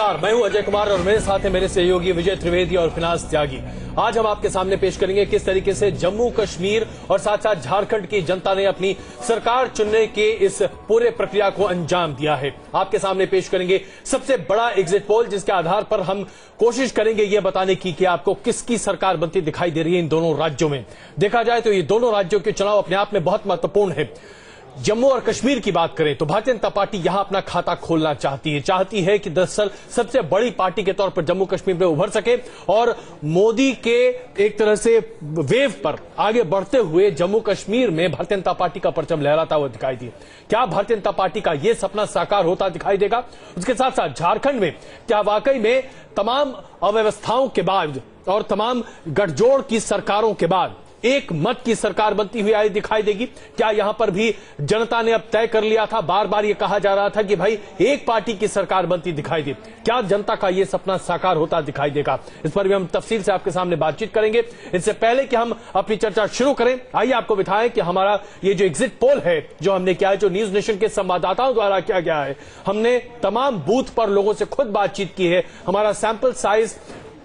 नमस्कार, मैं हूं अजय कुमार और मेरे साथ है मेरे सहयोगी विजय त्रिवेदी और फिनाज त्यागी। आज हम आपके सामने पेश करेंगे किस तरीके से जम्मू कश्मीर और साथ साथ झारखंड की जनता ने अपनी सरकार चुनने के इस पूरे प्रक्रिया को अंजाम दिया है। आपके सामने पेश करेंगे सबसे बड़ा एग्जिट पोल, जिसके आधार पर हम कोशिश करेंगे ये बताने की कि आपको किसकी सरकार बनती दिखाई दे रही है इन दोनों राज्यों में। देखा जाए तो ये दोनों राज्यों के चुनाव अपने आप में बहुत महत्वपूर्ण है। जम्मू और कश्मीर की बात करें तो भारतीय जनता पार्टी यहां अपना खाता खोलना चाहती है कि दरअसल सबसे बड़ी पार्टी के तौर पर जम्मू कश्मीर में उभर सके और मोदी के एक तरह से वेव पर आगे बढ़ते हुए जम्मू कश्मीर में भारतीय जनता पार्टी का परचम लहराता हुआ दिखाई दिए। क्या भारतीय जनता पार्टी का यह सपना साकार होता दिखाई देगा? उसके साथ साथ झारखंड में क्या वाकई में तमाम अव्यवस्थाओं के बाद और तमाम गठजोड़ की सरकारों के बाद एक मत की सरकार बनती हुई आई दिखाई देगी? क्या यहां पर भी जनता ने अब तय कर लिया था? बार बार यह कहा जा रहा था कि भाई एक पार्टी की सरकार बनती दिखाई दे। क्या जनता का यह सपना साकार होता दिखाई देगा? इस पर भी हम तफसील से आपके सामने बातचीत करेंगे। इससे पहले कि हम अपनी चर्चा शुरू करें, आइए आपको बताएं कि हमारा ये जो एग्जिट पोल है जो हमने किया है, जो न्यूज नेशन के संवाददाताओं द्वारा किया गया है, हमने तमाम बूथ पर लोगों से खुद बातचीत की है। हमारा सैंपल साइज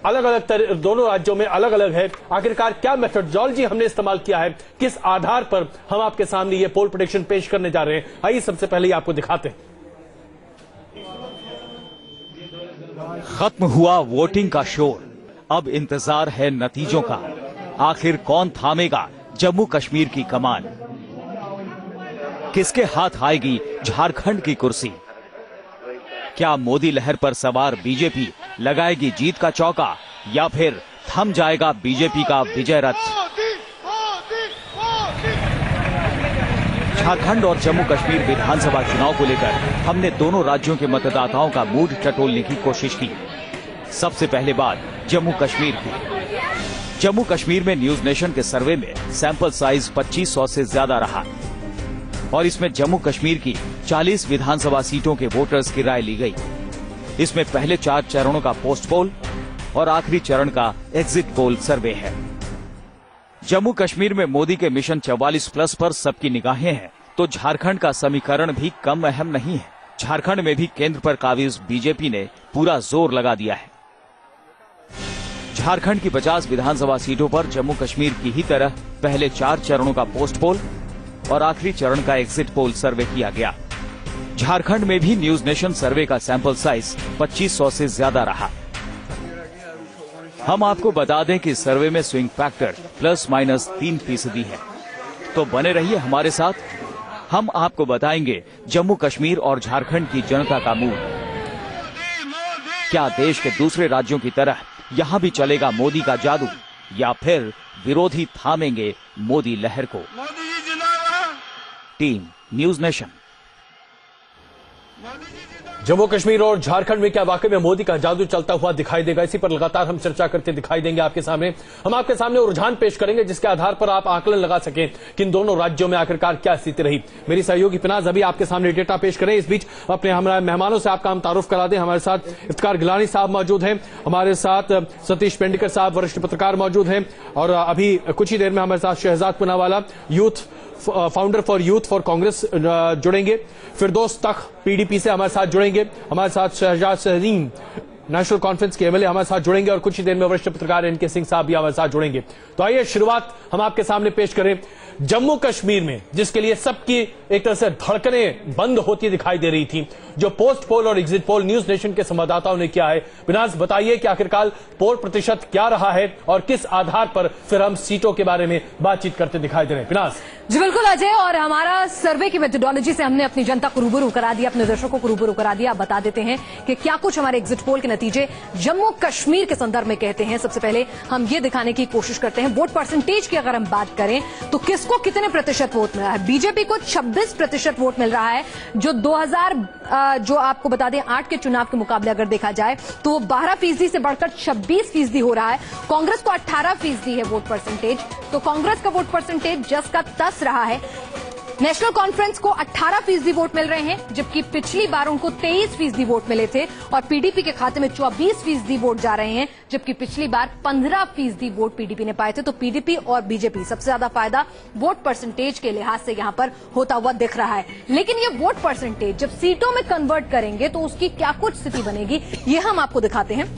अलग अलग दोनों राज्यों में अलग अलग है। आखिरकार क्या मेथोडोलॉजी हमने इस्तेमाल किया है, किस आधार पर हम आपके सामने ये पोल प्रेडिक्शन पेश करने जा रहे हैं, आइए सबसे पहले आपको दिखाते हैं। खत्म हुआ वोटिंग का शोर, अब इंतजार है नतीजों का। आखिर कौन थामेगा जम्मू कश्मीर की कमान? किसके हाथ आएगी झारखंड की कुर्सी? क्या मोदी लहर पर सवार बीजेपी लगाएगी जीत का चौका या फिर थम जाएगा बीजेपी का विजय रथ? झारखंड और जम्मू कश्मीर विधानसभा चुनाव को लेकर हमने दोनों राज्यों के मतदाताओं का मूड टटोलने की कोशिश की। सबसे पहले बात जम्मू कश्मीर की। जम्मू कश्मीर में न्यूज नेशन के सर्वे में सैंपल साइज 2500 से ज्यादा रहा और इसमें जम्मू कश्मीर की 40 विधानसभा सीटों के वोटर्स की राय ली गई। इसमें पहले 4 चरणों का पोस्ट पोल और आखिरी चरण का एग्जिट पोल सर्वे है। जम्मू कश्मीर में मोदी के मिशन 44+ पर सबकी निगाहें हैं, तो झारखंड का समीकरण भी कम अहम नहीं है। झारखंड में भी केंद्र पर काबिज बीजेपी ने पूरा जोर लगा दिया है। झारखंड की 50 विधानसभा सीटों पर जम्मू कश्मीर की ही तरह पहले 4 चरणों का पोस्ट पोल और आखिरी चरण का एग्जिट पोल सर्वे किया गया। झारखंड में भी न्यूज नेशन सर्वे का सैंपल साइज 2500 से ज्यादा रहा। हम आपको बता दें कि सर्वे में स्विंग फैक्टर ±3% है, तो बने रहिए हमारे साथ। हम आपको बताएंगे जम्मू कश्मीर और झारखंड की जनता का मूड। क्या देश के दूसरे राज्यों की तरह यहां भी चलेगा मोदी का जादू या फिर विरोधी थामेंगे मोदी लहर को? Team news nation. Jammu Kashmir और झारखंड में क्या वाकई में मोदी का जादू चलता हुआ दिखाई देगा? इसी पर लगातार हम चर्चा करते दिखाई देंगे आपके सामने। हम आपके सामने रुझान पेश करेंगे जिसके आधार पर आप आकलन लगा सकें कि इन दोनों राज्यों में आखिरकार क्या स्थिति रही। मेरी सहयोगी फिनाज अभी आपके सामने डेटा पेश करें। इस बीच अपने हमारे मेहमानों से आपका हम तारुफ करा दें। हमारे साथ इफ्तिकार गिलानी साहब मौजूद हैं, हमारे साथ सतीश पेंडकर साहब वरिष्ठ पत्रकार मौजूद हैं और अभी कुछ ही देर में हमारे साथ Shehzad Poonawalla founder for youth for Congress जुड़ेंगे। फिरदौस तख पीडीपी से हमारे साथ जुड़ेंगे। हमारे साथ शहजाद शहरीन नेशनल कॉन्फ्रेंस के एमएलए हमारे साथ जुड़ेंगे और कुछ ही देर में वरिष्ठ पत्रकार एनके सिंह साहब भी हमारे साथ जुड़ेंगे। तो आइए शुरुआत हम आपके सामने पेश करें जम्मू कश्मीर में, जिसके लिए सबकी एक तरह से धड़कनें बंद होती दिखाई दे रही थी। जो पोस्ट पोल और एग्जिट पोल न्यूज नेशन के संवाददाताओं ने किया है, बिनाज बताइए कि आखिरकार पोल प्रतिशत क्या रहा है और किस आधार पर फिर हम सीटों के बारे में बातचीत करते दिखाई दे रहे हैं। बिनाज जी बिल्कुल अजय, और हमारा सर्वे की मेथोडोलॉजी से हमने अपनी जनता को रूबरू करा दिया, अपने दर्शकों को रूबरू करा दिया। बता देते हैं कि क्या कुछ हमारे एग्जिट पोल के नतीजे जम्मू कश्मीर के संदर्भ में कहते हैं। सबसे पहले हम ये दिखाने की कोशिश करते हैं वोट परसेंटेज की अगर हम बात करें तो किसको कितने प्रतिशत वोट मिला है। बीजेपी को 26% वोट मिल रहा है, जो 2000 जो आपको बता दें 8 के चुनाव के मुकाबले अगर देखा जाए तो वो 12% से बढ़कर 26% हो रहा है। कांग्रेस को 18% है वोट परसेंटेज, तो कांग्रेस का वोट परसेंटेज जस का तस रहा है। नेशनल कॉन्फ्रेंस को 18% वोट मिल रहे हैं, जबकि पिछली बार उनको 23% वोट मिले थे और पीडीपी के खाते में 24% वोट जा रहे हैं, जबकि पिछली बार 15% वोट पीडीपी ने पाए थे। तो पीडीपी और बीजेपी सबसे ज्यादा फायदा वोट परसेंटेज के लिहाज से यहां पर होता हुआ दिख रहा है। लेकिन ये वोट परसेंटेज जब सीटों में कन्वर्ट करेंगे तो उसकी क्या कुछ स्थिति बनेगी, ये हम आपको दिखाते हैं।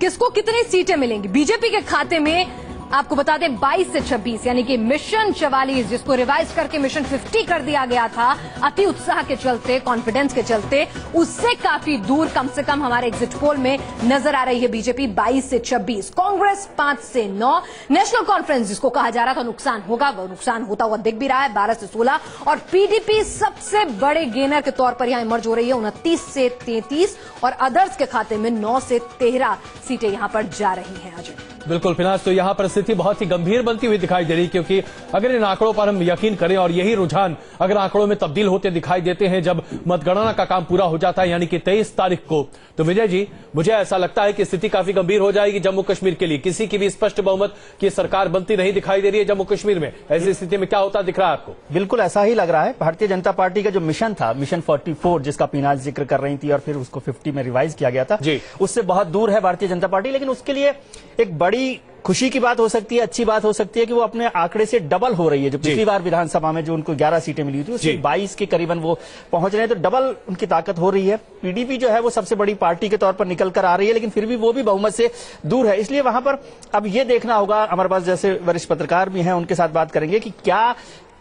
किसको कितनी सीटें मिलेंगी? बीजेपी के खाते में आपको बता दें 22 से 26, यानी कि मिशन 44, जिसको रिवाइज करके मिशन 50 कर दिया गया था, अति उत्साह के चलते, कॉन्फिडेंस के चलते, उससे काफी दूर कम से कम हमारे एग्जिट पोल में नजर आ रही है बीजेपी 22 से 26, कांग्रेस 5 से 9, नेशनल कॉन्फ्रेंस जिसको कहा जा रहा था नुकसान होगा, वो नुकसान होता हुआ दिख भी रहा है 12 से 16, और पीडीपी सबसे बड़े गेनर के तौर पर यहां इमर्ज हो रही है 29 से 33, और अदर्स के खाते में 9 से 13 सीटें यहां पर जा रही हैं। अजय, बिल्कुल फिनास, तो यहां पर स्थिति बहुत ही गंभीर बनती हुई दिखाई दे रही, क्योंकि अगर इन आंकड़ों पर हम यकीन करें और यही रुझान अगर आंकड़ों में तब्दील होते दिखाई देते हैं जब मतगणना का काम पूरा हो जाता है, यानी कि 23 तारीख को, तो विजय जी मुझे ऐसा लगता है कि स्थिति काफी गंभीर हो जाएगी जम्मू कश्मीर के लिए। किसी की भी स्पष्ट बहुमत की सरकार बनती नहीं दिखाई दे रही है जम्मू कश्मीर में। ऐसी स्थिति में क्या होता दिख रहा है आपको? बिल्कुल ऐसा ही लग रहा है। भारतीय जनता पार्टी का जो मिशन था, मिशन 44, जिसका पीनाज जिक्र कर रही थी और फिर उसको 50 में रिवाइज किया गया था, उससे बहुत दूर है भारतीय जनता पार्टी। लेकिन उसके लिए एक बड़ी खुशी की बात हो सकती है, अच्छी बात हो सकती है कि वो अपने आंकड़े से डबल हो रही है। जो पिछली बार विधानसभा में जो उनको 11 सीटें मिली थी, उससे 22 के करीबन वो पहुंच रहे हैं, तो डबल उनकी ताकत हो रही है। पीडीपी जो है वो सबसे बड़ी पार्टी के तौर पर निकल कर आ रही है, लेकिन फिर भी वो भी बहुमत से दूर है। इसलिए वहां पर अब ये देखना होगा, हमारे पास जैसे वरिष्ठ पत्रकार भी हैं, उनके साथ बात करेंगे कि क्या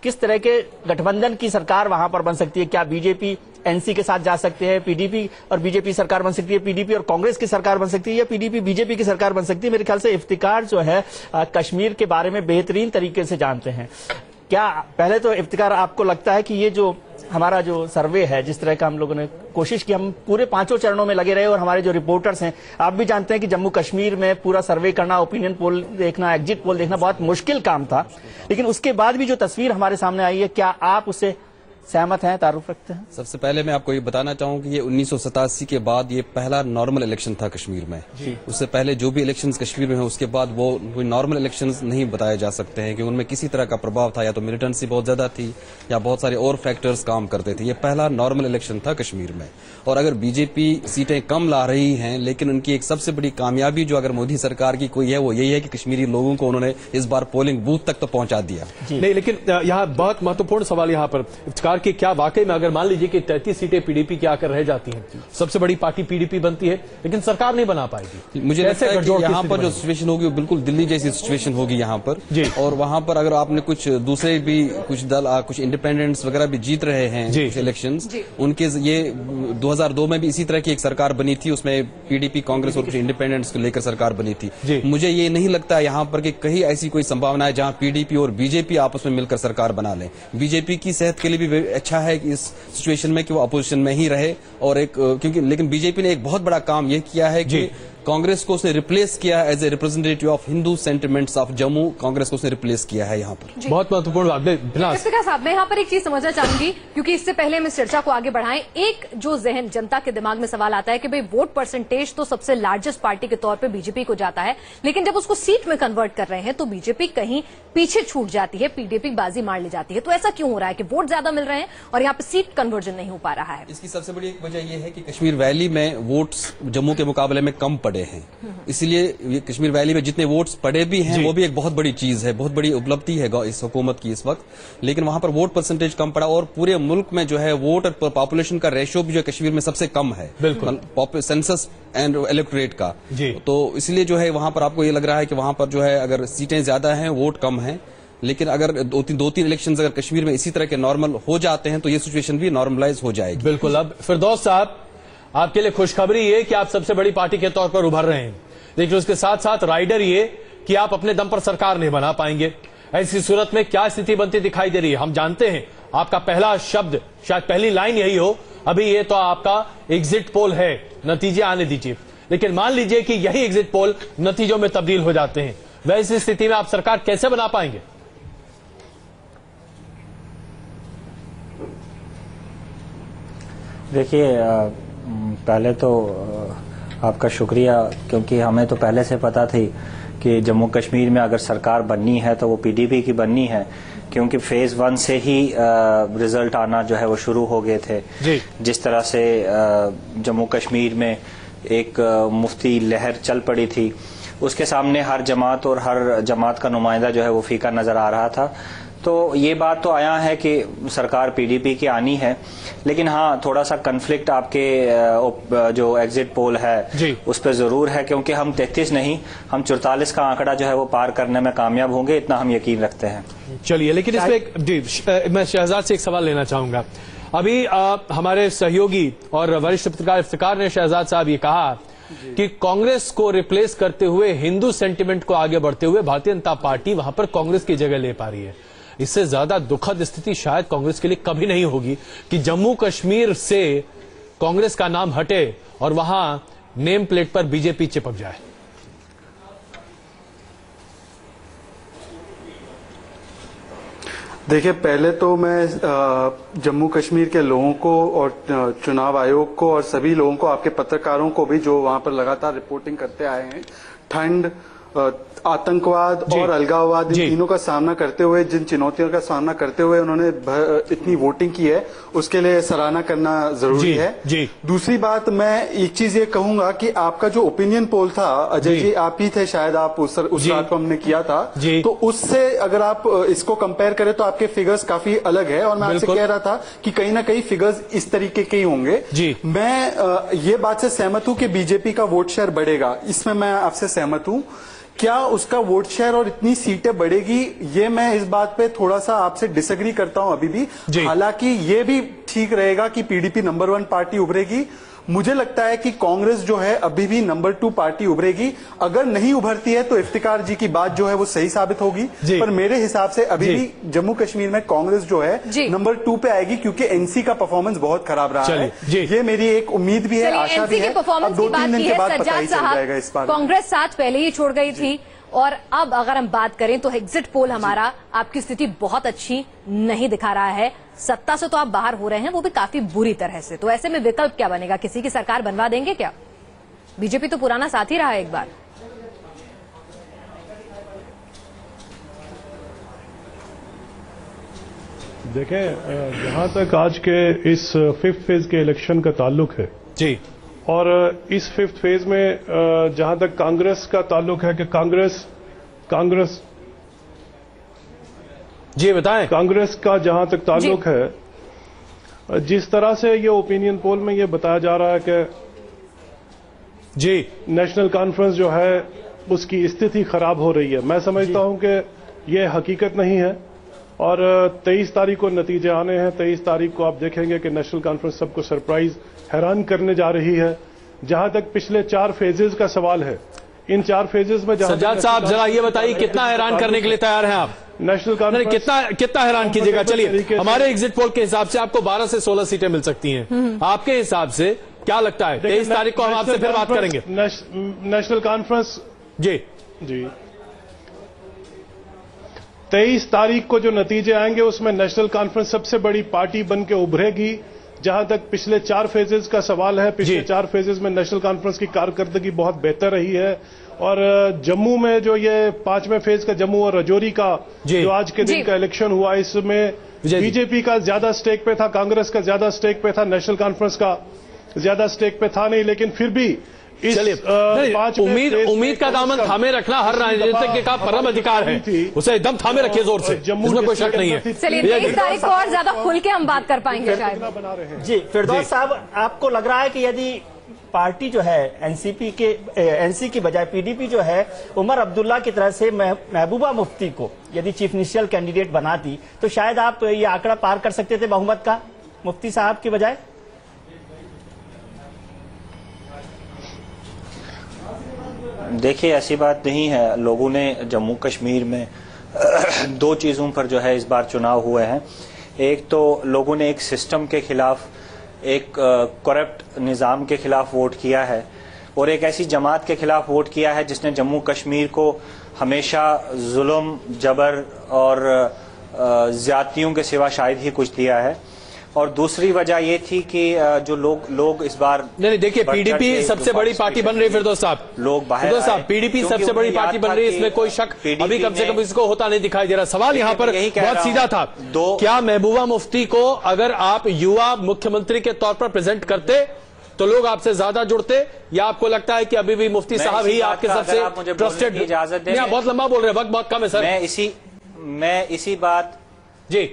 किस तरह के गठबंधन की सरकार वहां पर बन सकती है। क्या बीजेपी एनसी के साथ जा सकते हैं, पीडीपी और बीजेपी सरकार बन सकती है, पीडीपी और कांग्रेस की सरकार बन सकती है, या पीडीपी बीजेपी की सरकार बन सकती है। मेरे ख्याल से इफ्तिकार जो है कश्मीर के बारे में बेहतरीन तरीके से जानते हैं। क्या पहले तो इफ्तिकार, आपको लगता है कि ये जो हमारा जो सर्वे है, जिस तरह का हम लोगों ने कोशिश की, हम पूरे 5 चरणों में लगे रहे और हमारे जो रिपोर्टर्स हैं, आप भी जानते हैं कि जम्मू कश्मीर में पूरा सर्वे करना, ओपिनियन पोल देखना, एग्जिट पोल देखना बहुत मुश्किल काम था, लेकिन उसके बाद भी जो तस्वीर हमारे सामने आई है, क्या आप उससे सहमत हैं, तारुफ रखते हैं? सबसे पहले मैं आपको ये बताना चाहूँ कि ये 1987 के बाद ये पहला नॉर्मल इलेक्शन था कश्मीर में। उससे पहले जो भी इलेक्शंस कश्मीर में हैं, उसके बाद वो कोई नॉर्मल इलेक्शंस नहीं बताए जा सकते हैं, कि उनमें किसी तरह का प्रभाव था, या तो मिलिटेंसी बहुत ज्यादा थी या बहुत सारे और फैक्टर्स काम करते थे। ये पहला नॉर्मल इलेक्शन था कश्मीर में। और अगर बीजेपी सीटें कम ला रही हैं, लेकिन उनकी एक सबसे बड़ी कामयाबी जो अगर मोदी सरकार की कोई है, वो यही है कि कश्मीरी लोगों को उन्होंने इस बार पोलिंग बूथ तक तो पहुंचा दिया। नहीं, लेकिन यहाँ बहुत महत्वपूर्ण सवाल यहाँ पर कि क्या वाकई में अगर मान लीजिए कि 33 सीटें पीडीपी की आकर रह जाती हैं, सबसे बड़ी पार्टी पीडीपी बनती है, लेकिन सरकार नहीं बना पाएगी। मुझे लगता है कि यहाँ पर जो सिचुएशन होगी वो बिल्कुल दिल्ली जैसी सिचुएशन होगी यहाँ पर। और वहाँ पर अगर आपने कुछ दूसरे भी कुछ दल, कुछ इंडिपेंडेंट्स वगैरह भी जीत रहे हैं कुछ इलेक्शंस, उनके ये 2002 में भी इसी तरह की एक सरकार बनी थी, उसमें पीडीपी, कांग्रेस और कुछ इंडिपेंडेंट्स को लेकर सरकार बनी थी। मुझे ये नहीं लगता है यहाँ पर कि कहीं ऐसी कोई संभावना है जहाँ पीडीपी और बीजेपी आपस में मिलकर सरकार बना लें। बीजेपी की सेहत के लिए भी अच्छा है कि इस सिचुएशन में कि वो अपोजिशन में ही रहे, और एक क्योंकि लेकिन बीजेपी ने एक बहुत बड़ा काम यह किया है कि कांग्रेस को उसने रिप्लेस किया as a representative of Hindu sentiments of Jammu. Congress को उसने रिप्लेस किया है यहाँ पर। बहुत महत्वपूर्ण बात। साहब, मैं यहाँ पर एक चीज समझना चाहूंगी, क्योंकि इससे पहले हम इस चर्चा को आगे बढ़ाएं, एक जो जहन जनता के दिमाग में सवाल आता है कि भाई वोट परसेंटेज तो सबसे लार्जेस्ट पार्टी के तौर पे बीजेपी को जाता है, लेकिन जब उसको सीट में कन्वर्ट कर रहे हैं तो बीजेपी कहीं पीछे छूट जाती है, पीडीपी बाजी मार ले जाती है। तो ऐसा क्यों हो रहा है कि वोट ज्यादा मिल रहे हैं और यहाँ पे सीट कन्वर्जन नहीं हो पा रहा है? इसकी सबसे बड़ी एक वजह यह है कि कश्मीर वैली में वोट्स जम्मू के मुकाबले में कम पड़े हैं, इसलिए कश्मीर वैली में जितने वोट्स पड़े भी हैं वो भी एक बहुत बड़ी चीज है, बहुत बड़ी उपलब्धि है इस हुकूमत की इस वक्त। लेकिन वहां पर वोट परसेंटेज कम पड़ा, और पूरे मुल्क में जो है वोट और पॉपुलेशन का रेशियो भी जो कश्मीर में सबसे कम है, बिल्कुल सेंसस एंड इलेक्टोरेट का। तो इसलिए जो है वहां पर आपको ये लग रहा है कि वहां पर जो है अगर सीटें ज्यादा हैं, वोट कम है। लेकिन अगर दो तीन इलेक्शंस अगर कश्मीर में इसी तरह के नॉर्मल हो जाते हैं तो ये सिचुएशन भी नॉर्मलाइज हो जाएगी। बिल्कुल। अब फिरदौस साहब, आपके लिए खुशखबरी ये कि आप सबसे बड़ी पार्टी के तौर पर उभर रहे हैं, लेकिन उसके साथ साथ राइडर ये कि आप अपने दम पर सरकार नहीं बना पाएंगे। ऐसी सूरत में क्या स्थिति बनती दिखाई दे रही है? हम जानते हैं आपका पहला शब्द, शायद पहली लाइन यही हो, अभी ये तो आपका एग्जिट पोल है, नतीजे आने दीजिए। लेकिन मान लीजिए कि यही एग्जिट पोल नतीजों में तब्दील हो जाते हैं, वैसी स्थिति में आप सरकार कैसे बना पाएंगे? देखिए, पहले तो आपका शुक्रिया, क्योंकि हमें तो पहले से पता थी कि जम्मू कश्मीर में अगर सरकार बननी है तो वो पीडीपी की बननी है। क्योंकि फेज 1 से ही रिजल्ट आना जो है वो शुरू हो गए थे जी। जिस तरह से जम्मू कश्मीर में एक मुफ्ती लहर चल पड़ी थी, उसके सामने हर जमात और हर जमात का नुमाइंदा जो है वो फीका नजर आ रहा था। तो ये बात तो आया है कि सरकार पीडीपी की आनी है, लेकिन हाँ थोड़ा सा कन्फ्लिक्ट आपके जो एग्जिट पोल है उस पर जरूर है, क्योंकि हम 33 नहीं, हम 44 का आंकड़ा जो है वो पार करने में कामयाब होंगे, इतना हम यकीन रखते हैं। चलिए, लेकिन इसमें जी मैं शहजाद से एक सवाल लेना चाहूंगा। अभी हमारे सहयोगी और वरिष्ठ पत्रकार इफ्तिकार ने शहजाद साहब ये कहा कि कांग्रेस को रिप्लेस करते हुए, हिंदू सेंटिमेंट को आगे बढ़ते हुए भारतीय जनता पार्टी वहां पर कांग्रेस की जगह ले पा रही है। इससे ज्यादा दुखद स्थिति शायद कांग्रेस के लिए कभी नहीं होगी कि जम्मू कश्मीर से कांग्रेस का नाम हटे और वहां नेम प्लेट पर बीजेपी चिपक जाए। देखिए, पहले तो मैं जम्मू कश्मीर के लोगों को और चुनाव आयोग को और सभी लोगों को, आपके पत्रकारों को भी जो वहां पर लगातार रिपोर्टिंग करते आए हैं, ठंड, आतंकवाद और अलगाववाद, इन तीनों का सामना करते हुए, जिन चुनौतियों का सामना करते हुए उन्होंने इतनी वोटिंग की है, उसके लिए सराहना करना जरूरी है। दूसरी बात, मैं एक चीज ये कहूंगा कि आपका जो ओपिनियन पोल था, अजय जी आप ही थे शायद, आप उस रात को हमने किया था, तो उससे अगर आप इसको कंपेयर करें तो आपके फिगर्स काफी अलग है, और मैं आपसे कह रहा था कि कहीं ना कहीं फिगर्स इस तरीके के ही होंगे। मैं ये बात से सहमत हूं कि बीजेपी का वोट शेयर बढ़ेगा, इसमें मैं आपसे सहमत हूं। क्या उसका वोट शेयर और इतनी सीटें बढ़ेगी, ये मैं इस बात पे थोड़ा सा आपसे डिसएग्री करता हूं अभी भी। हालांकि ये भी ठीक रहेगा कि पीडीपी नंबर 1 पार्टी उभरेगी। मुझे लगता है कि कांग्रेस जो है अभी भी नंबर 2 पार्टी उभरेगी। अगर नहीं उभरती है तो इफ्तिकार जी की बात जो है वो सही साबित होगी, पर मेरे हिसाब से अभी भी जम्मू कश्मीर में कांग्रेस जो है नंबर 2 पे आएगी, क्योंकि एनसी का परफॉर्मेंस बहुत खराब रहा है। ये मेरी एक उम्मीद भी है, आशा भी है। अब 2-3 दिन के बाद पता ही चल जाएगा इस बार। कांग्रेस साथ पहले ही छोड़ गई थी, और अब अगर हम बात करें तो एग्जिट पोल हमारा आपकी स्थिति बहुत अच्छी नहीं दिखा रहा है। सत्ता से तो आप बाहर हो रहे हैं, वो भी काफी बुरी तरह से। तो ऐसे में विकल्प क्या बनेगा? किसी की सरकार बनवा देंगे क्या? बीजेपी तो पुराना साथी रहा है एक बार। देखें, जहां तक आज के इस 5th फेज के इलेक्शन का ताल्लुक है जी, और इस 5th फेज में जहां तक कांग्रेस का ताल्लुक है कि कांग्रेस जी बताएं। कांग्रेस का जहां तक ताल्लुक है, जिस तरह से ये ओपिनियन पोल में ये बताया जा रहा है कि जी नेशनल कॉन्फ्रेंस जो है उसकी स्थिति खराब हो रही है, मैं समझता हूं कि ये हकीकत नहीं है। और 23 तारीख को नतीजे आने हैं। 23 तारीख को आप देखेंगे कि नेशनल कॉन्फ्रेंस सबको सरप्राइज, हैरान करने जा रही है। जहां तक पिछले 4 फेजेस का सवाल है, इन 4 फेजेस में सज्जाद साहब जरा ये बताइए कितना हैरान करने के लिए तैयार हैं आप? नेशनल कॉन्फ्रेंस कितना हैरान कीजिएगा। चलिए, हमारे एग्जिट पोल के हिसाब से आपको 12 से 16 सीटें मिल सकती हैं। आपके हिसाब से क्या लगता है? 23 तारीख को हम आपसे फिर बात करेंगे। नेशनल कॉन्फ्रेंस जी 23 तारीख को जो नतीजे आएंगे उसमें नेशनल कॉन्फ्रेंस सबसे बड़ी पार्टी बन के उभरेगी। जहां तक पिछले 4 फेजेस का सवाल है, पिछले 4 फेजेस में नेशनल कॉन्फ्रेंस की कारकर्दगी बहुत बेहतर रही है। और जम्मू में जो ये 5वें फेज का जम्मू और राजौरी का जो आज के दिन का इलेक्शन हुआ, इसमें बीजेपी का ज्यादा स्टेक पे था, कांग्रेस का ज्यादा स्टेक पे था, नेशनल कॉन्फ्रेंस का ज्यादा स्टेक पे था नहीं। लेकिन फिर भी उम्मीद का दामन थामे रखना हर राजनीतिज्ञ का परम अधिकार है, उसे एकदम थामे रखिए जोर से, इसमें कोई शक नहीं है। चलिए 23 तारीख को और ज्यादा खुल के हम बात कर पाएंगे शायद। जी फिरदौस साहब, आपको लग रहा है कि यदि पार्टी जो है एनसी की बजाय पीडीपी जो है उमर अब्दुल्ला की तरह से महबूबा मुफ्ती को यदि चीफ मिनिस्टर कैंडिडेट बनाती, तो शायद आप ये आंकड़ा पार कर सकते थे बहुमत का, मुफ्ती साहब की बजाय? देखिए, ऐसी बात नहीं है। लोगों ने जम्मू कश्मीर में 2 चीज़ों पर जो है इस बार चुनाव हुए हैं। एक तो लोगों ने एक सिस्टम के खिलाफ, एक करप्ट निज़ाम के खिलाफ वोट किया है, और एक ऐसी जमात के खिलाफ वोट किया है जिसने जम्मू कश्मीर को हमेशा जुल्म, जबर और ज़्यादतियों के सिवा शायद ही कुछ दिया है। और दूसरी वजह ये थी कि जो लोग इस बार नहीं देखिए, पीडीपी सबसे बड़ी पार्टी बन रही है फिरदौस साहब, लोग बाहर साहब पीडीपी सबसे बड़ी पार्टी बन रही है, इसमें कोई शक अभी कम से कम इसको होता नहीं दिखाई दे रहा। सवाल यहाँ पर बहुत सीधा था, क्या महबूबा मुफ्ती को अगर आप युवा मुख्यमंत्री के तौर पर प्रेजेंट करते तो लोग आपसे ज्यादा जुड़ते, या आपको लगता है कि अभी भी मुफ्ती साहब ही आपके सबसे ट्रस्टेड? इजाजत दें, बहुत लंबा बोल रहे हैं, वक्त बहुत कम है सर। मैं इसी बात जी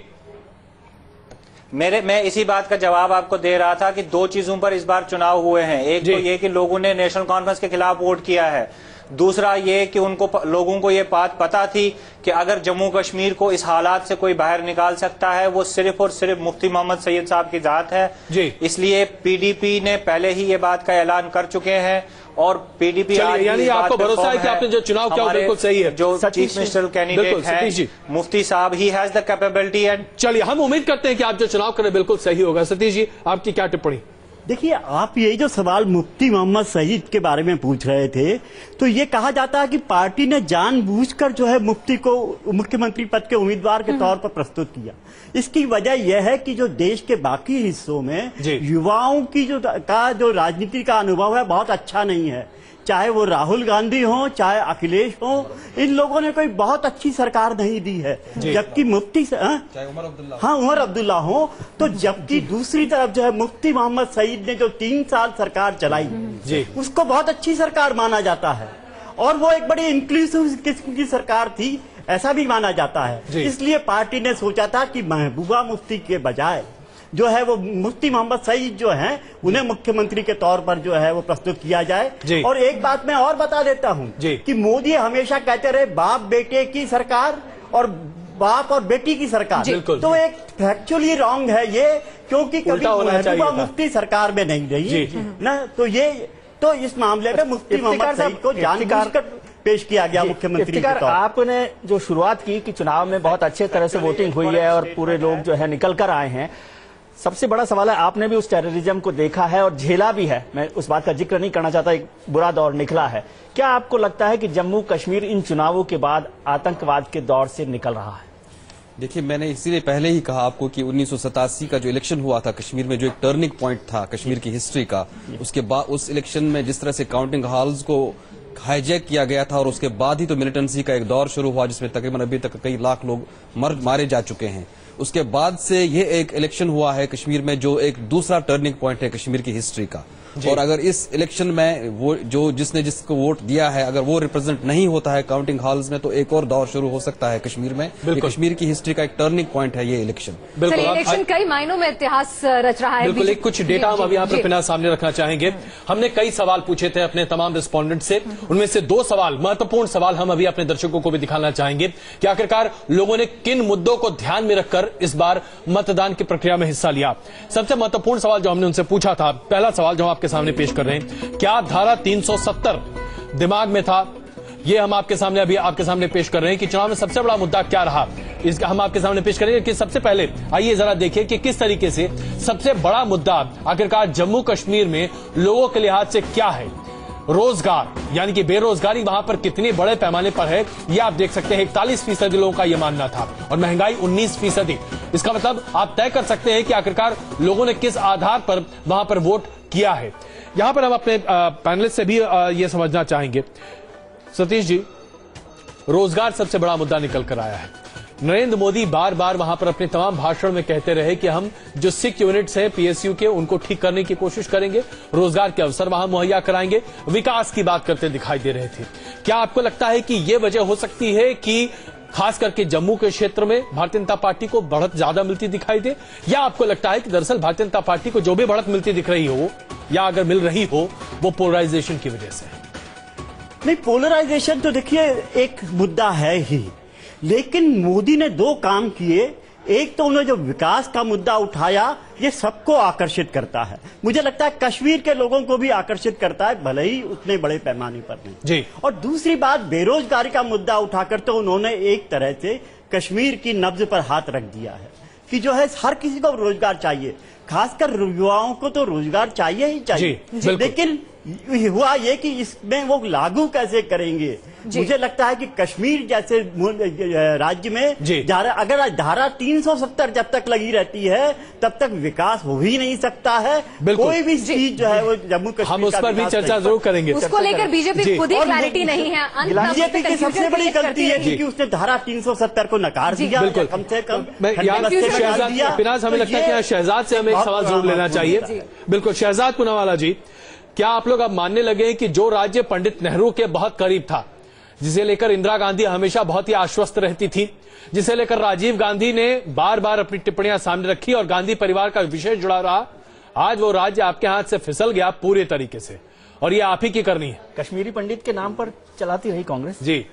मैं इसी बात का जवाब आपको दे रहा था कि दो चीजों पर इस बार चुनाव हुए हैं। एक तो ये कि लोगों ने नेशनल कॉन्फ्रेंस के खिलाफ वोट किया है, दूसरा ये कि लोगों को ये बात पता थी कि अगर जम्मू कश्मीर को इस हालात से कोई बाहर निकाल सकता है वो सिर्फ और सिर्फ मुफ्ती मोहम्मद सईद साहब की जात है जी। इसलिए पीडीपी ने पहले ही ये बात का ऐलान कर चुके हैं और पीडीपी यानी आपको भरोसा है कि आपने जो चुनाव किया बिल्कुल सही है। जो चीफ मिनिस्टर कैंडिडेट है मुफ्ती साहब, he has the capability and चलिए हम उम्मीद करते हैं कि आप जो चुनाव करें बिल्कुल सही होगा। सतीश जी, आपकी क्या टिप्पणी? देखिए, आप यही जो सवाल मुफ्ती मोहम्मद सईद के बारे में पूछ रहे थे, तो ये कहा जाता है कि पार्टी ने जानबूझकर जो है मुफ्ती को मुख्यमंत्री पद के उम्मीदवार के तौर पर प्रस्तुत किया। इसकी वजह यह है कि जो देश के बाकी हिस्सों में युवाओं की जो राजनीति का अनुभव है बहुत अच्छा नहीं है। चाहे वो राहुल गांधी हो, चाहे अखिलेश हो, इन लोगों ने कोई बहुत अच्छी सरकार नहीं दी है। जबकि मुफ्ती उमर अब्दुल्ला हो, तो जबकि दूसरी तरफ जो है मुफ्ती मोहम्मद सईद ने जो 3 साल सरकार चलाई उसको बहुत अच्छी सरकार माना जाता है और वो एक बड़ी इंक्लूसिव किस्म की सरकार थी, ऐसा भी माना जाता है। इसलिए पार्टी ने सोचा था कि महबूबा मुफ्ती के बजाय जो है वो मुफ्ती मोहम्मद सईद जो हैं उन्हें मुख्यमंत्री के तौर पर जो है वो प्रस्तुत किया जाए। और एक बात मैं और बता देता हूं कि मोदी हमेशा कहते रहे बाप बेटे की सरकार और बाप और बेटी की सरकार, तो एक फैक्चुअली रॉन्ग है ये, क्योंकि कभी महबूबा मुफ्ती सरकार में नहीं रही ना। तो इस मामले में मुफ्ती मोहम्मद सईद को जानबूझकर पेश किया गया मुख्यमंत्री के तौर। आपने जो शुरुआत की कि चुनाव में बहुत अच्छे तरह से वोटिंग हुई है और पूरे लोग जो है निकल कर आए हैं, सबसे बड़ा सवाल है आपने भी उस टेररिज्म को देखा है और झेला भी है, मैं उस बात का जिक्र नहीं करना चाहता, एक बुरा दौर निकला है। क्या आपको लगता है कि जम्मू कश्मीर इन चुनावों के बाद आतंकवाद के दौर से निकल रहा है? देखिए, मैंने इसीलिए पहले ही कहा आपको कि 1987 का जो इलेक्शन हुआ था कश्मीर में, जो एक टर्निंग पॉइंट था कश्मीर की हिस्ट्री का, उसके बाद उस इलेक्शन में जिस तरह से काउंटिंग हॉल्स को हाईजैक किया गया था और उसके बाद ही तो मिलिटेंसी का एक दौर शुरू हुआ जिसमें तकरीबन अभी तक कई लाख लोग मारे जा चुके हैं। उसके बाद से ये एक इलेक्शन हुआ है कश्मीर में जो एक दूसरा टर्निंग पॉइंट है कश्मीर की हिस्ट्री का। और अगर इस इलेक्शन में वो जिसने जिसको वोट दिया है अगर वो रिप्रेजेंट नहीं होता है काउंटिंग हॉल्स में, तो एक और दौर शुरू हो सकता है कश्मीर में। कश्मीर की हिस्ट्री का एक टर्निंग पॉइंट है ये इलेक्शन। इलेक्शन कई मायनों में इतिहास रच रहा है। बिल्कुल, एक कुछ डेटा हम अभी यहाँ पर फिलहाल सामने रखना चाहेंगे। हमने कई सवाल पूछे थे अपने तमाम रिस्पोंडेंट से, उनमें से 2 सवाल महत्वपूर्ण सवाल हम अभी अपने दर्शकों को भी दिखाना चाहेंगे कि आखिरकार लोगों ने किन मुद्दों को ध्यान में रखकर इस बार मतदान की प्रक्रिया में हिस्सा लिया। सबसे महत्वपूर्ण सवाल जो हमने उनसे पूछा था, पहला सवाल जो हम आपके सामने पेश कर रहे हैं, क्या धारा 370 दिमाग में था? ये हम आपके सामने पेश कर रहे हैं कि चुनाव में सबसे बड़ा मुद्दा क्या रहा, इसका हम आपके सामने पेश करेंगे। कि सबसे पहले आइए जरा देखिए कि किस तरीके से सबसे बड़ा मुद्दा आखिरकार जम्मू कश्मीर में लोगों के लिहाज से क्या है। रोजगार यानी कि बेरोजगारी वहां पर कितने बड़े पैमाने पर है, यह आप देख सकते हैं। 41% लोगों का यह मानना था और महंगाई 19%। इसका मतलब आप तय कर सकते हैं कि आखिरकार लोगों ने किस आधार पर वहां पर वोट किया है। यहां पर हम अपने पैनलिस्ट से भी यह समझना चाहेंगे। सतीश जी, रोजगार सबसे बड़ा मुद्दा निकल कर आया है। नरेंद्र मोदी बार बार वहां पर अपने तमाम भाषण में कहते रहे कि हम जो सिक यूनिट्स हैं पीएसयू के उनको ठीक करने की कोशिश करेंगे, रोजगार के अवसर वहां मुहैया कराएंगे, विकास की बात करते दिखाई दे रहे थे। क्या आपको लगता है कि यह वजह हो सकती है कि खास करके जम्मू के क्षेत्र में भारतीय जनता पार्टी को बढ़त ज्यादा मिलती दिखाई दे, या आपको लगता है कि दरअसल भारतीय जनता पार्टी को जो भी बढ़त मिलती दिख रही हो या अगर मिल रही हो वो पोलराइजेशन की वजह से? नहीं, पोलराइजेशन तो देखिए एक मुद्दा है ही, लेकिन मोदी ने 2 काम किए। एक तो उन्होंने जो विकास का मुद्दा उठाया, ये सबको आकर्षित करता है। मुझे लगता है कश्मीर के लोगों को भी आकर्षित करता है, भले ही उतने बड़े पैमाने पर नहीं जी। और दूसरी बात, बेरोजगारी का मुद्दा उठाकर तो उन्होंने एक तरह से कश्मीर की नब्ज पर हाथ रख दिया है कि जो है हर किसी को रोजगार चाहिए, खासकर युवाओं को तो रोजगार चाहिए ही चाहिए। लेकिन हुआ ये कि इसमें वो लागू कैसे करेंगे। मुझे लगता है कि कश्मीर जैसे राज्य में अगर धारा 370 जब तक लगी रहती है तब तक विकास हो ही नहीं सकता है। कोई भी चीज जो है वो जम्मू कश्मीर हम उस पर भी चर्चा जरूर करेंगे। उसको लेकर बीजेपी खुद ही क्लैरिटी नहीं है। बीजेपी की सबसे बड़ी गलती है कि उसने धारा 370 को नकार दिया। कम से कम फिनाज, हमें लगता है कि शहजाद से हमें एक सवाल जरूर लेना चाहिए। बिल्कुल, शहजाद पूनावाला जी, क्या आप लोग अब मानने लगे हैं कि जो राज्य पंडित नेहरू के बहुत करीब था, जिसे लेकर इंदिरा गांधी हमेशा बहुत ही आश्वस्त रहती थी, जिसे लेकर राजीव गांधी ने बार बार अपनी टिप्पणियां सामने रखी और गांधी परिवार का विशेष जुड़ा रहा, आज वो राज्य आपके हाथ से फिसल गया पूरे तरीके से और ये आप ही की करनी है। कश्मीरी पंडित के नाम पर चलाती रही कांग्रेस जी।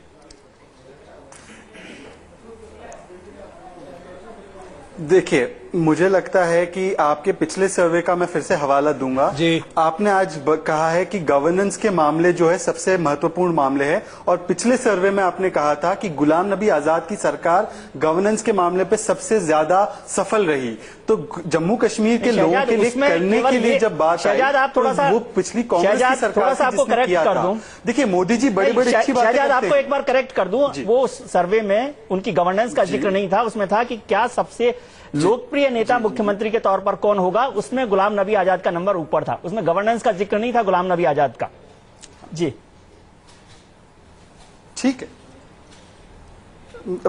देखिए, मुझे लगता है कि आपके पिछले सर्वे का मैं फिर से हवाला दूंगा जी। आपने आज कहा है कि गवर्नेंस के मामले जो है सबसे महत्वपूर्ण मामले हैं और पिछले सर्वे में आपने कहा था कि गुलाम नबी आजाद की सरकार गवर्नेंस के मामले पे सबसे ज्यादा सफल रही। तो जम्मू कश्मीर के लोगों के लिए करने के लिए जब बात आई तो वो पिछली कांग्रेस की सरकार से जिसने किया था। देखिए, मोदी जी बड़ी बड़ी अच्छी बात है। आपको एक बार करेक्ट कर दूं, वो सर्वे में उनकी गवर्नेंस का जिक्र नहीं था, उसमें था कि क्या सबसे लोकप्रिय नेता मुख्यमंत्री के तौर पर कौन होगा, उसमें गुलाम नबी आजाद का नंबर ऊपर था, उसमें गवर्नेंस का जिक्र नहीं था गुलाम नबी आजाद का। जी ठीक है,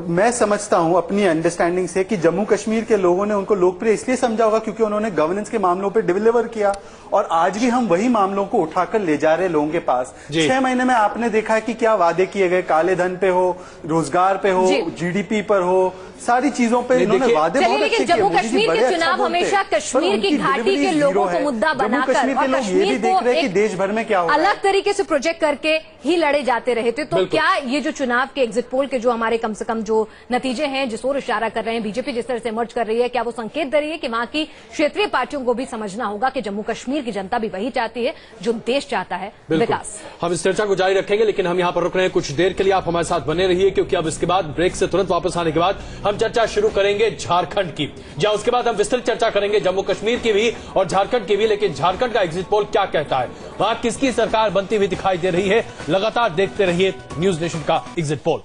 मैं समझता हूं अपनी अंडरस्टैंडिंग से कि जम्मू कश्मीर के लोगों ने उनको लोकप्रिय इसलिए समझा होगा क्योंकि उन्होंने गवर्नेंस के मामलों पे डिलीवर किया और आज भी हम वही मामलों को उठाकर ले जा रहे लोगों के पास। 6 महीने में आपने देखा है कि क्या वादे किए गए, काले धन पे हो, रोजगार पे हो, जीडीपी पर हो, सारी चीजों पे इन्होंने वादे बहुत अच्छे किए। जम्मू कश्मीर के चुनाव हमेशा कश्मीर की घाटी के लोगों को मुद्दा बनाकर और कश्मीर को कि देश भर में क्या अलग तरीके से प्रोजेक्ट करके ही लड़े जाते रहे थे। तो क्या ये जो चुनाव के एग्जिट पोल के जो हमारे कम से कम जो नतीजे हैं, जिस ओर इशारा कर रहे हैं, बीजेपी जिस तरह से मर्ज कर रही है, क्या वो संकेत दे रही है कि वहां की क्षेत्रीय पार्टियों को भी समझना होगा कि जम्मू कश्मीर की जनता भी वही चाहती है जो देश चाहता है, विकास। हम इस चर्चा को जारी रखेंगे, लेकिन हम यहां पर रुक रहे हैं कुछ देर के लिए। आप हमारे साथ बने रहिए क्योंकि अब इसके बाद ब्रेक से तुरंत वापस आने के बाद हम चर्चा शुरू करेंगे झारखंड की, जहां उसके बाद हम विस्तृत चर्चा करेंगे जम्मू कश्मीर की भी और झारखंड की भी। लेकिन झारखंड का एग्जिट पोल क्या कहता है, वहां किसकी सरकार बनती हुई दिखाई दे रही है, लगातार देखते रहिए न्यूज नेशन का एग्जिट पोल।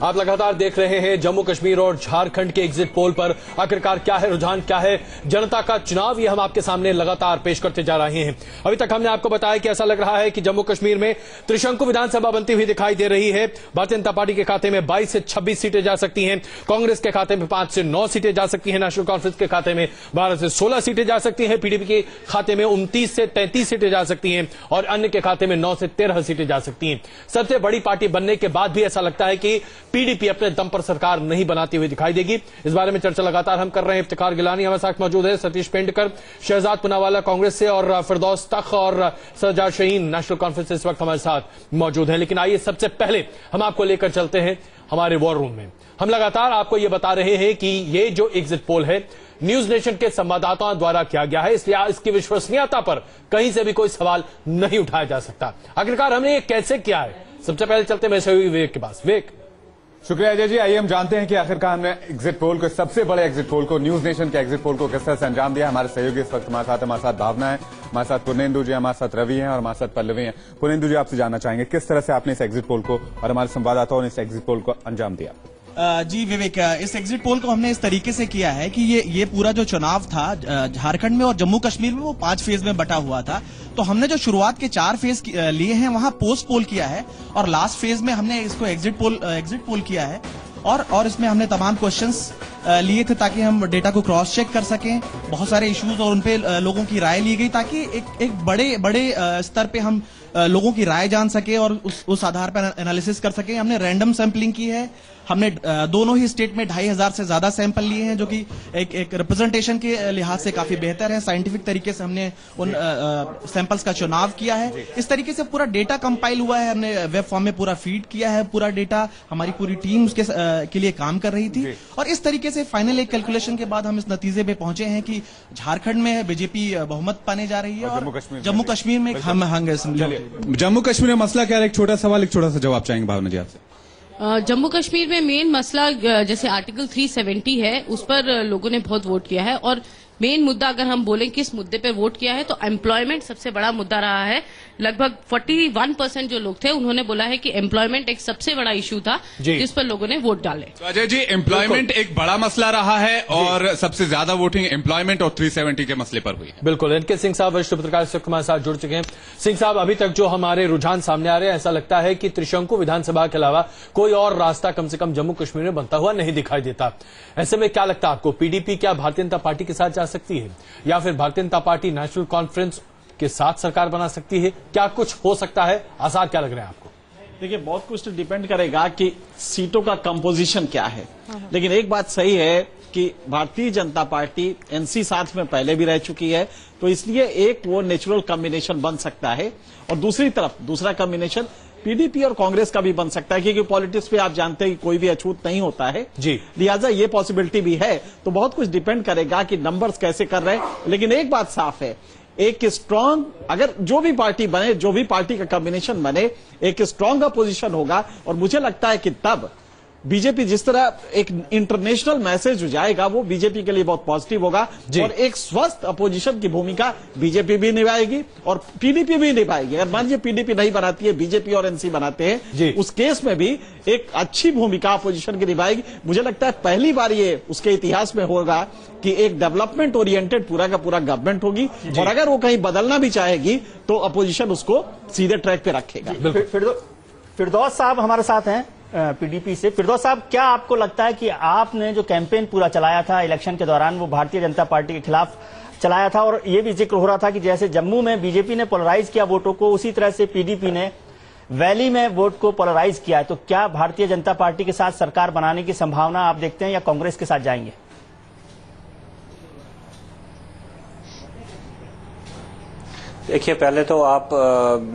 आप लगातार देख रहे हैं जम्मू कश्मीर और झारखंड के एग्जिट पोल पर आखिरकार क्या है रुझान, क्या है जनता का चुनाव, ये हम आपके सामने लगातार पेश करते जा रहे हैं। अभी तक हमने आपको बताया कि ऐसा लग रहा है कि जम्मू कश्मीर में त्रिशंकु विधानसभा बनती हुई दिखाई दे रही है। भारतीय जनता पार्टी के खाते में 22 से 26 सीटें जा सकती हैं, कांग्रेस के खाते में 5 से 9 सीटें जा सकती हैं, नेशनल कॉन्फ्रेंस के खाते में 12 से 16 सीटें जा सकती हैं, पीडीपी के खाते में 29 से 33 सीटें जा सकती हैं और अन्य के खाते में 9 से 13 सीटें जा सकती हैं। सबसे बड़ी पार्टी बनने के बाद भी ऐसा लगता है कि पीडीपी अपने दम पर सरकार नहीं बनाती हुई दिखाई देगी। इस बारे में चर्चा लगातार हम कर रहे हैं। इफ्तिखार गिलानी हमारे साथ मौजूद है, सतीश पेंडकर, शहजाद पूनावाला कांग्रेस से और फिरदौस तख और सज्जाद शहीन नेशनल कॉन्फ्रेंस से इस वक्त हमारे साथ मौजूद हैं। लेकिन आइए सबसे पहले हम आपको लेकर चलते हैं हमारे वॉर रूम में। हम लगातार आपको यह बता रहे हैं कि ये जो एग्जिट पोल है न्यूज नेशन के संवाददाताओं द्वारा किया गया है, इसलिए इसकी विश्वसनीयता पर कहीं से भी कोई सवाल नहीं उठाया जा सकता। आखिरकार हमने ये कैसे किया है, सबसे पहले चलते हैं सहयोगी विवेक के पास। विवेक। शुक्रिया अजय जी। आइए हम जानते हैं कि आखिरकार हमने एग्जिट पोल को, सबसे बड़े एग्जिट पोल को, न्यूज नेशन के एग्जिट पोल को किस तरह से अंजाम दिया। हमारे सहयोगी इस वक्त हमारे साथ भावना है, हमारे साथ पुर्नेंदु जी, हमारे साथ रवि हैं और हमारे साथ पल्लवी हैं। पुर्नेंदु जी, आपसे जानना चाहेंगे किस तरह से आपने इस एग्जिट पोल को और हमारे संवाददाताओं ने इस एग्जिट पोल को अंजाम दिया। जी विवेक, इस एग्जिट पोल को हमने इस तरीके से किया है कि ये पूरा जो चुनाव था झारखंड में और जम्मू कश्मीर में वो 5 फेज में बटा हुआ था। तो हमने जो शुरुआत के 4 फेज लिए हैं वहां पोस्ट पोल किया है और लास्ट फेज में हमने इसको एग्जिट पोल किया है और इसमें हमने तमाम क्वेश्चंस लिए थे ताकि हम डेटा को क्रॉस चेक कर सकें, बहुत सारे इश्यूज और उनपे लोगों की राय ली गई ताकि एक बड़े स्तर पे हम लोगों की राय जान सके और उस आधार पर एनालिसिस कर सके। हमने रैंडम सैंपलिंग की है, हमने दोनों ही स्टेट में 2500 से ज्यादा सैंपल लिए हैं जो कि एक रिप्रेजेंटेशन के लिहाज से काफी बेहतर है। साइंटिफिक तरीके से हमने उन सैंपल्स का चुनाव किया है। इस तरीके से पूरा डेटा कंपाइल हुआ है, हमने वेब फॉर्म में पूरा फीड किया है पूरा डेटा, हमारी पूरी टीम के लिए काम कर रही थी और इस तरीके से फाइनल एक कैलकुलेशन के बाद हम इस नतीजे पे पहुंचे हैं कि झारखंड में बीजेपी बहुमत पाने जा रही है और जम्मू कश्मीर में हम जम्मू कश्मीर में मसला क्या है, एक छोटा सवाल एक छोटा सा जवाब चाहेंगे भावना जी आपसे। जम्मू कश्मीर में मेन मसला जैसे आर्टिकल 370 है, उस पर लोगों ने बहुत वोट किया है। और मेन मुद्दा अगर हम बोलें किस मुद्दे पे वोट किया है, तो एम्प्लॉयमेंट सबसे बड़ा मुद्दा रहा है। लगभग 41% जो लोग थे उन्होंने बोला है कि एम्प्लॉयमेंट एक सबसे बड़ा इशू था जिस पर लोगों ने वोट डाले। तो अजय जी, एम्प्लॉयमेंट एक बड़ा मसला रहा है और सबसे ज्यादा वोटिंग एम्प्लॉयमेंट और 370 के मसले पर हुई है। बिल्कुल। एनके सिंह साहब वरिष्ठ पत्रकार इस वक्त हमारे साथ जुड़ चुके हैं। सिंह साहब, अभी तक जो हमारे रुझान सामने आ रहे हैं, ऐसा लगता है कि त्रिशंकु विधानसभा के अलावा कोई और रास्ता कम से कम जम्मू कश्मीर में बनता हुआ नहीं दिखाई देता। ऐसे में क्या लगता है आपको, पीडीपी क्या भारतीय जनता पार्टी के साथ जा सकती है या फिर Bharatiya Janata party national conference के साथ सरकार बना सकती है? क्या कुछ हो सकता है? आसार क्या लग रहे हैं आपको? देखिए, बहुत कुछ तो डिपेंड करेगा कि सीटों का कंपोजिशन क्या है, लेकिन एक बात सही है कि भारतीय जनता पार्टी एनसी साथ में पहले भी रह चुकी है, तो इसलिए एक वो नेचुरल कॉम्बिनेशन बन सकता है। और दूसरी तरफ दूसरा कॉम्बिनेशन पीडीपी और कांग्रेस का भी बन सकता है, क्योंकि पॉलिटिक्स पे आप जानते हैं कि कोई भी अछूत नहीं होता है जी, लिहाजा ये पॉसिबिलिटी भी है। तो बहुत कुछ डिपेंड करेगा कि नंबर्स कैसे कर रहे हैं, लेकिन एक बात साफ है, एक स्ट्रांग, अगर जो भी पार्टी बने, जो भी पार्टी का कॉम्बिनेशन बने, एक स्ट्रांग अपोजिशन होगा। और मुझे लगता है कि तब बीजेपी जिस तरह एक इंटरनेशनल मैसेज जाएगा, वो बीजेपी के लिए बहुत पॉजिटिव होगा। और एक स्वस्थ अपोजिशन की भूमिका बीजेपी भी निभाएगी और पीडीपी भी निभाएगी। अगर मान लीजिए पीडीपी नहीं बनाती है, बीजेपी और एनसी बनाते हैं, उस केस में भी एक अच्छी भूमिका अपोजिशन की निभाएगी। मुझे लगता है पहली बार ये उसके इतिहास में होगा कि एक डेवलपमेंट ओरिएंटेड पूरा का पूरा गवर्नमेंट होगी, और अगर वो कहीं बदलना भी चाहेगी तो अपोजिशन उसको सीधे ट्रैक पे रखेगा। फिरदौस साहब हमारे साथ हैं पीडीपी से। फिरदौस साहब, क्या आपको लगता है कि आपने जो कैंपेन पूरा चलाया था इलेक्शन के दौरान, वो भारतीय जनता पार्टी के खिलाफ चलाया था, और ये भी जिक्र हो रहा था कि जैसे जम्मू में बीजेपी ने पोलराइज किया वोटों को, उसी तरह से पीडीपी ने वैली में वोट को पोलराइज किया है, तो क्या भारतीय जनता पार्टी के साथ सरकार बनाने की संभावना आप देखते हैं या कांग्रेस के साथ जाएंगे? देखिए, पहले तो आप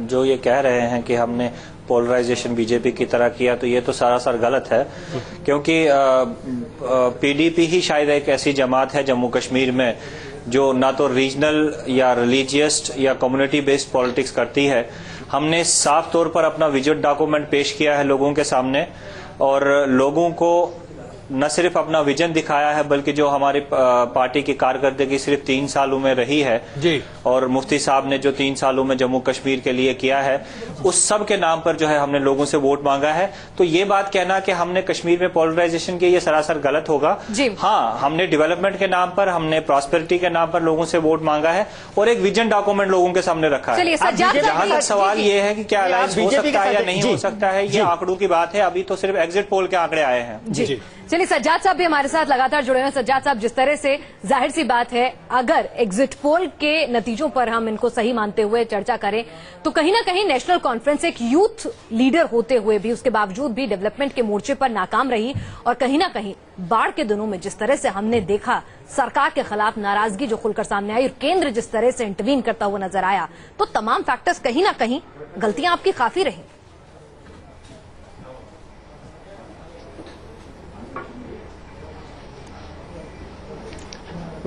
जो ये कह रहे हैं कि हमने पोलराइजेशन बीजेपी की तरह किया, तो ये तो सरासर गलत है, क्योंकि पीडीपी ही शायद एक ऐसी जमात है जम्मू कश्मीर में जो ना तो रीजनल या रिलीजियस या कम्युनिटी बेस्ड पॉलिटिक्स करती है। हमने साफ तौर पर अपना विजन डॉक्यूमेंट पेश किया है लोगों के सामने, और लोगों को न सिर्फ अपना विजन दिखाया है, बल्कि जो हमारी पार्टी की कारकर्दगी सिर्फ 3 सालों में रही है जी, और मुफ्ती साहब ने जो 3 सालों में जम्मू कश्मीर के लिए किया है, उस सब के नाम पर जो है हमने लोगों से वोट मांगा है। तो ये बात कहना कि हमने कश्मीर में पोलराइजेशन की, ये सरासर गलत होगा। हाँ, हमने डेवलपमेंट के नाम पर, हमने प्रॉस्पेरिटी के नाम पर लोगों से वोट मांगा है और एक विजन डॉक्यूमेंट लोगों के सामने रखा है। जहां तक सवाल ये है कि क्या अलायंस हो सकता है या नहीं हो सकता है, ये आंकड़ों की बात है। अभी तो सिर्फ एग्जिट पोल के आंकड़े आए हैं। चलिए, सज्जाद साहब भी हमारे साथ लगातार जुड़े हैं। सज्जाद साहब, जिस तरह से जाहिर सी बात है, अगर एग्जिट पोल के नतीजों पर हम इनको सही मानते हुए चर्चा करें, तो कहीं ना कहीं नेशनल कॉन्फ्रेंस एक यूथ लीडर होते हुए भी, उसके बावजूद भी डेवलपमेंट के मोर्चे पर नाकाम रही। और कहीं ना कहीं बाढ़ के दिनों में जिस तरह से हमने देखा सरकार के खिलाफ नाराजगी जो खुलकर सामने आई, और केंद्र जिस तरह से इंटरवीन करता हुआ नजर आया, तो तमाम फैक्टर्स कहीं ना कहीं गलतियां आपकी काफी रही।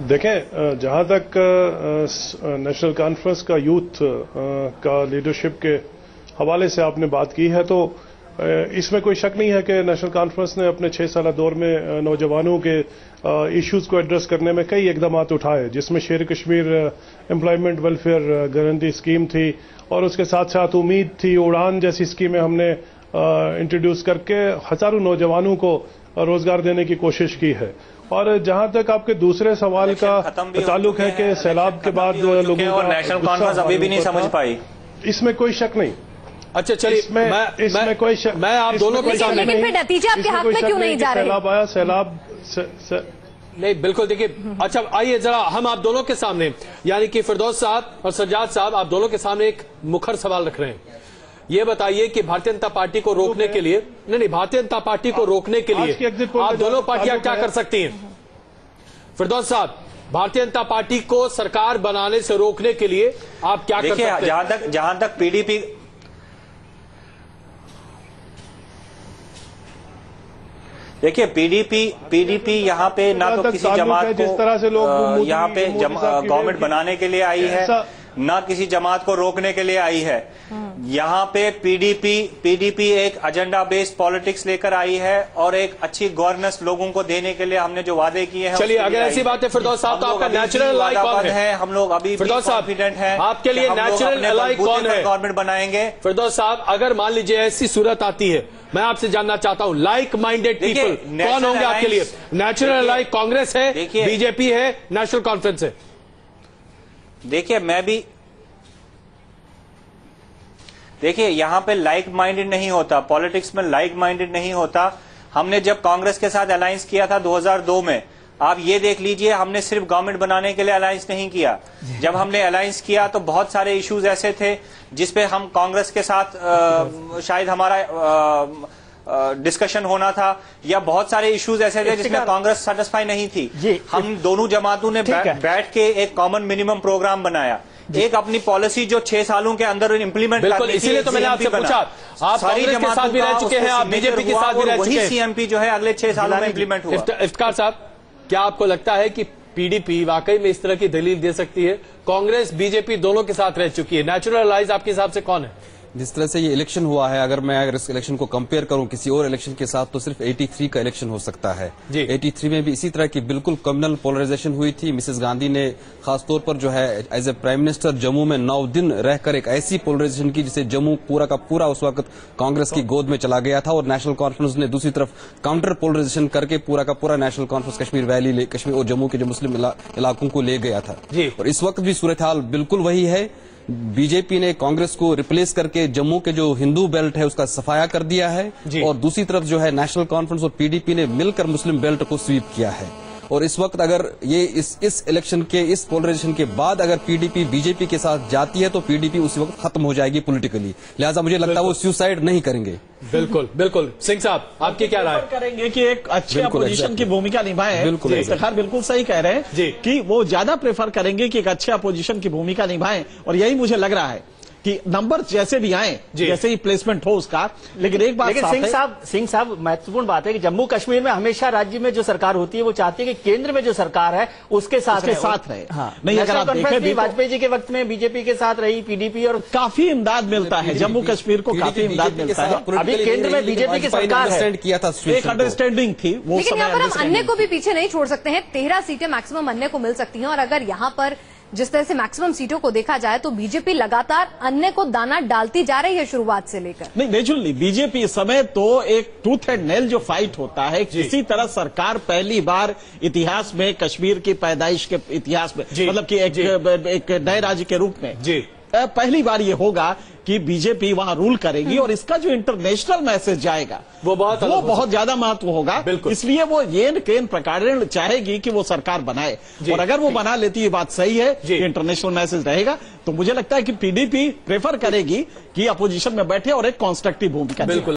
देखें, जहां तक नेशनल कॉन्फ्रेंस का यूथ का लीडरशिप के हवाले से आपने बात की है, तो इसमें कोई शक नहीं है कि नेशनल कॉन्फ्रेंस ने अपने 6 साला दौर में नौजवानों के इश्यूज को एड्रेस करने में कई इकदाम उठाए, जिसमें शेर Kashmir employment welfare guarantee scheme थी, और उसके साथ साथ उम्मीद थी, उड़ान जैसी स्कीमें हमने इंट्रोड्यूस करके हजारों नौजवानों को रोजगार देने की कोशिश की है। और जहां तक आपके दूसरे सवाल का ताल्लुक है कि सैलाब के बाद लोगों का नेशनल कॉन्फ्रेंस अभी भी नहीं समझ पाई, इसमें कोई शक नहीं। अच्छा, चलिए, इसमें कोई शक, मैं आप दोनों के सामने, नतीजे आपके हाथ में क्यों नहीं जा रहे? सैलाब आया, सैलाब नहीं, बिल्कुल। देखिए, अच्छा, आइए जरा हम आप दोनों के सामने, यानी कि फिरदौस साहब और सज्जाद साहब, आप दोनों के सामने एक मुखर सवाल रख रहे हैं। ये बताइए कि भारतीय जनता पार्टी को रोकने के लिए, नहीं, भारतीय जनता पार्टी को रोकने के लिए आप दोनों पार्टियां क्या कर सकती हैं? फिरदौस साहब, भारतीय जनता पार्टी को सरकार बनाने से रोकने के लिए आप क्या कर सकते हैं? जहां तक पीडीपी, देखिए, पीडीपी यहाँ पे ना तो किसी जमात को, जिस तरह से लोग यहाँ पे गवर्नमेंट बनाने के लिए आई है, ना किसी जमात को रोकने के लिए आई है। यहाँ पे पीडीपी एक एजेंडा बेस्ड पॉलिटिक्स लेकर आई है और एक अच्छी गवर्नेंस लोगों को देने के लिए हमने जो वादे किए हैं। चलिए, अगर ऐसी बात है फिरदौस साहब, तो आपका नेचुरल एलाई कौन है? हम लोग अभी कॉन्फिडेंट हैं आपके लिए नेचुरल एलाई कौन है? गवर्नमेंट बनाएंगे। फिरदौस साहब, अगर मान लीजिए ऐसी सूरत आती है, मैं आपसे जानना चाहता हूं, लाइक माइंडेड पीपल कौन होंगे आपके लिए? नेचुरल एलाई कांग्रेस है, बीजेपी है, नेशनल कॉन्फ्रेंस है? देखिए यहाँ पे लाइक माइंडेड नहीं होता, पॉलिटिक्स में लाइक माइंडेड नहीं होता। हमने जब कांग्रेस के साथ अलायंस किया था 2002 में, आप ये देख लीजिए, हमने सिर्फ गवर्नमेंट बनाने के लिए अलायंस नहीं किया। जब हमने अलायंस किया तो बहुत सारे इश्यूज ऐसे थे जिसपे हम कांग्रेस के साथ शायद हमारा डिस्कशन होना था, या बहुत सारे इश्यूज ऐसे थे जिसमें कांग्रेस सेटिस्फाई नहीं थी। हम दोनों जमातों ने बैठ के एक कॉमन मिनिमम प्रोग्राम बनाया, एक अपनी पॉलिसी जो 6 सालों के अंदर इम्प्लीमेंट करनी थी। इसीलिए तो मैंने आपसे पूछा, आप कांग्रेस के साथ भी रह चुके हैं, आप बीजेपी के साथ भी रह चुके हैं, वही सीएमपी जो है अगले 6 सालों में इम्प्लीमेंट हुआ। इफ्तिखार साहब, क्या आपको लगता है कि पीडीपी वाकई में इस तरह की दलील दे सकती है? कांग्रेस बीजेपी दोनों के साथ रह चुकी है, नेचुरल एलाइज आपके हिसाब से कौन है? जिस तरह से ये इलेक्शन हुआ है, अगर इस इलेक्शन को कंपेयर करूं किसी और इलेक्शन के साथ, तो सिर्फ 83 का इलेक्शन हो सकता है। 83 में भी इसी तरह की बिल्कुल कम्युनल पोलराइजेशन हुई थी। मिसेस गांधी ने खासतौर पर जो है as a prime minister Jammu में 9 दिन रहकर एक ऐसी पोलराइजेशन की जिसे जम्मू पूरा का पूरा उस वक्त कांग्रेस की गोद में चला गया था, और नेशनल कॉन्फ्रेंस ने दूसरी तरफ काउंटर पोलराइजेशन करके पूरा का पूरा national conference Kashmir valley, Kashmir और जम्मू के जो मुस्लिम इलाकों को ले गया था। और इस वक्त भी सूरत हाल बिल्कुल वही है। बीजेपी ने कांग्रेस को रिप्लेस करके जम्मू के जो हिंदू बेल्ट है उसका सफाया कर दिया है, और दूसरी तरफ जो है नेशनल कॉन्फ्रेंस और पीडीपी ने मिलकर मुस्लिम बेल्ट को स्वीप किया है। और इस वक्त अगर ये इस इलेक्शन के इस पोलराइजेशन के बाद अगर पीडीपी बीजेपी के साथ जाती है तो पीडीपी उसी वक्त खत्म हो जाएगी पॉलिटिकली। लिहाजा मुझे लगता है वो सुसाइड नहीं करेंगे। बिल्कुल बिल्कुल। सिंह साहब, आपकी क्या राय? करेंगे कि एक अच्छी अपोजिशन की भूमिका निभाए। बिल्कुल सही कह रहे हैं कि वो ज्यादा प्रेफर करेंगे कि एक अच्छे अपोजिशन की भूमिका निभाएं, और यही मुझे लग रहा है कि नंबर जैसे भी आए, जैसे ही प्लेसमेंट हो उसका। लेकिन एक बात सिंह साहब महत्वपूर्ण बात है कि जम्मू कश्मीर में हमेशा राज्य में जो सरकार होती है वो चाहती है कि केंद्र में जो सरकार है उसके साथ रहे। हाँ। नहीं, अगर आप देखें वाजपेयी जी के वक्त में बीजेपी के साथ रही पीडीपी, और काफी इमदाद मिलता है जम्मू कश्मीर को, काफी इमदाद मिलता है। अभी केंद्र में बीजेपी की सरकार है, एक अंडरस्टैंडिंग थी वो। लेकिन यहाँ पर हम अन्य को भी पीछे नहीं छोड़ सकते हैं। 13 सीटें मैक्सिमम अन्य को मिल सकती हैं, और अगर यहाँ पर जिस तरह से मैक्सिमम सीटों को देखा जाए तो बीजेपी लगातार अन्य को दाना डालती जा रही है शुरुआत से लेकर। नहीं, नेचुरली बीजेपी इस समय तो एक टूथ एंड नेल जो फाइट होता है, किसी तरह सरकार पहली बार इतिहास में, कश्मीर की पैदाइश के इतिहास में, मतलब कि एक नए राज्य के रूप में पहली बार ये होगा कि बीजेपी वहां रूल करेगी, और इसका जो इंटरनेशनल मैसेज जाएगा वो बहुत ज्यादा महत्व होगा। इसलिए वो ये केंद्र प्रकार चाहेगी कि वो सरकार बनाए, और अगर वो बना लेती है, बात सही है, इंटरनेशनल मैसेज रहेगा, तो मुझे लगता है कि पीडीपी प्रेफर करेगी कि अपोजिशन में बैठे और एक कॉन्स्ट्रक्टिव भूमिका।